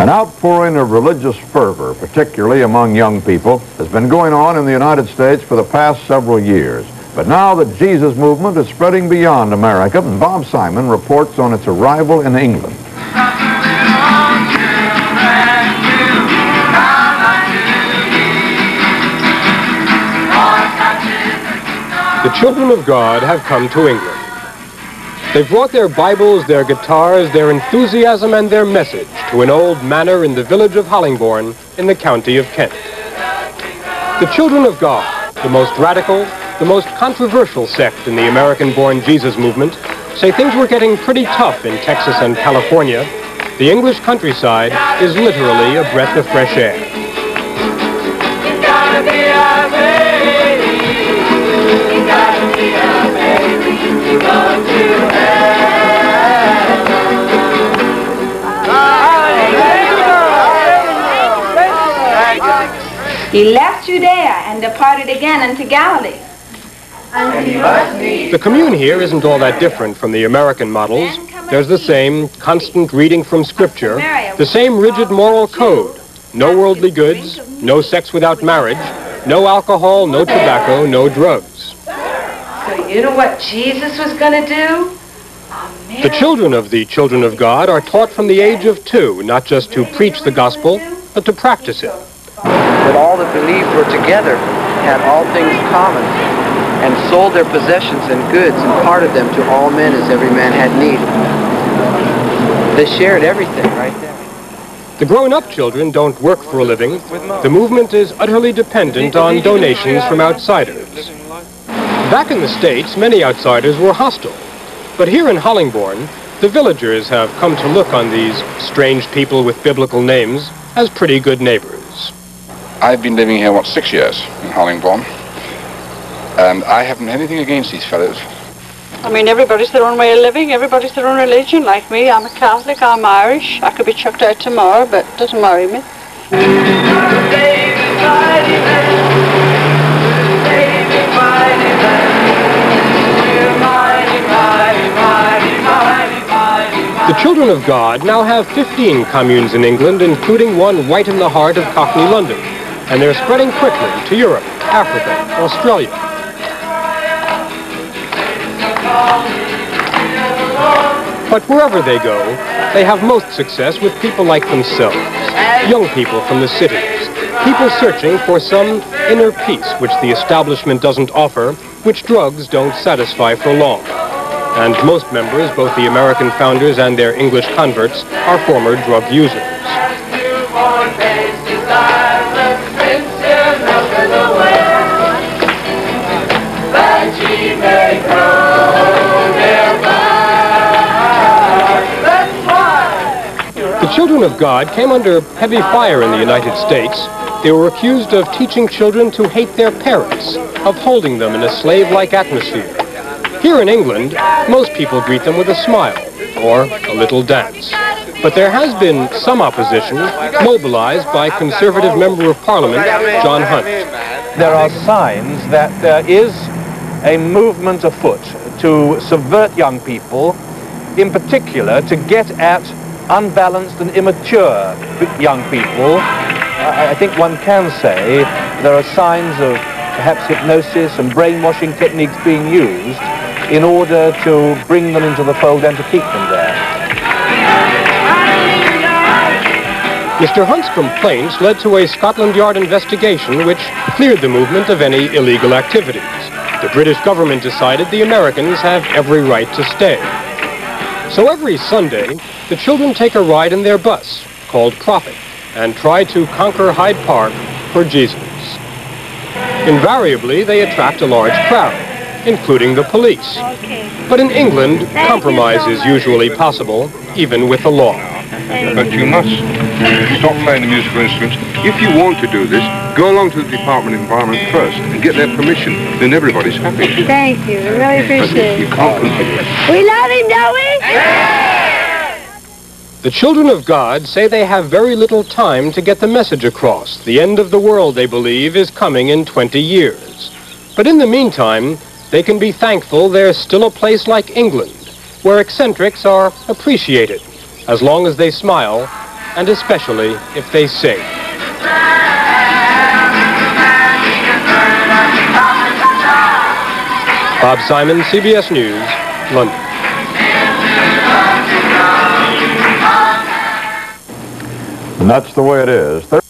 An outpouring of religious fervor, particularly among young people, has been going on in the United States for the past several years. But now the Jesus movement is spreading beyond America, and Bob Simon reports on its arrival in England. The children of God have come to England. They've brought their Bibles, their guitars, their enthusiasm, and their message to an old manor in the village of Hollingbourne in the county of Kent. The children of God, the most radical, the most controversial sect in the American-born Jesus movement, say things were getting pretty tough in Texas and California. The English countryside is literally a breath of fresh air. You gotta be a baby. You gotta be a baby. Go to heaven. He left Judea and departed again into Galilee. The commune here isn't all that different from the American models. There's the same constant reading from Scripture, the same rigid moral code. No worldly goods, no sex without marriage, no alcohol, no tobacco, no drugs. So you know what Jesus was going to do? The children of the children of God are taught from the age of 2, not just to preach the gospel, but to practice it. That all that believed were together, had all things common, and sold their possessions and goods, and parted them to all men as every man had need. They shared everything right there. The grown-up children don't work for a living. The movement is utterly dependent on donations from outsiders. Back in the States, many outsiders were hostile. But here in Hollingbourne, the villagers have come to look on these strange people with biblical names as pretty good neighbors. I've been living here, 6 years in Hollingbourne, and I haven't anything against these fellows. I mean, everybody's their own way of living, everybody's their own religion. Like me, I'm a Catholic, I'm Irish. I could be chucked out tomorrow, but it doesn't worry me. The children of God now have 15 communes in England, including one right in the heart of Cockney London. And they're spreading quickly to Europe, Africa, Australia. But wherever they go, they have most success with people like themselves, young people from the cities, people searching for some inner peace which the establishment doesn't offer, which drugs don't satisfy for long. And most members, both the American founders and their English converts, are former drug users. The children of God came under heavy fire in the United States. They were accused of teaching children to hate their parents, of holding them in a slave-like atmosphere. Here in England, most people greet them with a smile or a little dance. But there has been some opposition, mobilized by Conservative Member of Parliament, John Hunt. There are signs that there is a movement afoot to subvert young people, in particular to get at unbalanced and immature young people. I think one can say there are signs of perhaps hypnosis and brainwashing techniques being used in order to bring them into the fold and to keep them there. Mr. Hunt's complaints led to a Scotland Yard investigation which cleared the movement of any illegal activities. The British government decided the Americans have every right to stay. So every Sunday, the children take a ride in their bus, called Prophet, and try to conquer Hyde Park for Jesus. Invariably, they attract a large crowd, including the police. But in England, compromise is usually possible, even with the law. But you must stop playing the musical instruments. If you want to do this, go along to the Department of Environment first and get their permission. Then everybody's happy. Thank you. I really appreciate it. You can't continue. We love him, don't we? The children of God say they have very little time to get the message across. The end of the world, they believe, is coming in 20 years. But in the meantime, they can be thankful there's still a place like England, where eccentrics are appreciated, as long as they smile and especially if they sing. Bob Simon, CBS News, London. And that's the way it is.